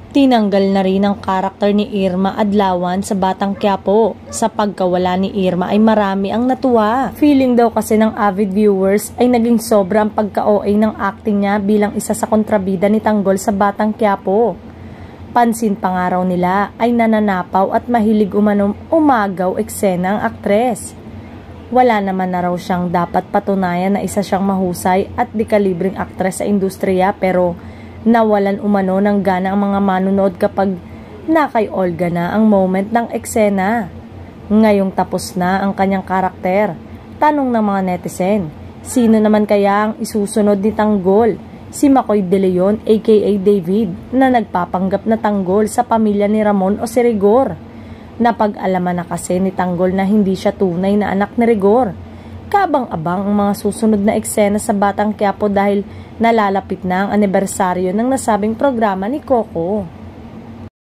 Tinanggal na rin ang karakter ni Irma Adlawan sa Batang Quiapo. Sa pagkawala ni Irma ay marami ang natuwa. Feeling daw kasi ng avid viewers ay naging sobrang pagka-OA ng acting niya bilang isa sa kontrabida ni Tanggol sa Batang Quiapo. Pansin pa nga raw nila ay nananapaw at mahilig umagaw eksena ang aktres. Wala naman na raw siyang dapat patunayan na isa siyang mahusay at dekalibring aktres sa industriya, pero nawalan umano ng gana ang mga manunood kapag nakay Olga na ang moment ng eksena. Ngayong tapos na ang kanyang karakter, tanong ng mga netizen, sino naman kaya ang isusunod ni Tanggol? Si Makoy De Leon aka David na nagpapanggap na Tanggol sa pamilya ni Ramon o si Rigor. Napag-alaman na kasi ni Tanggol na hindi siya tunay na anak ni Rigor. Kabang-abang ang mga susunod na eksena sa Batang Quiapo dahil nalalapit na ang anibersaryo ng nasabing programa ni Coco.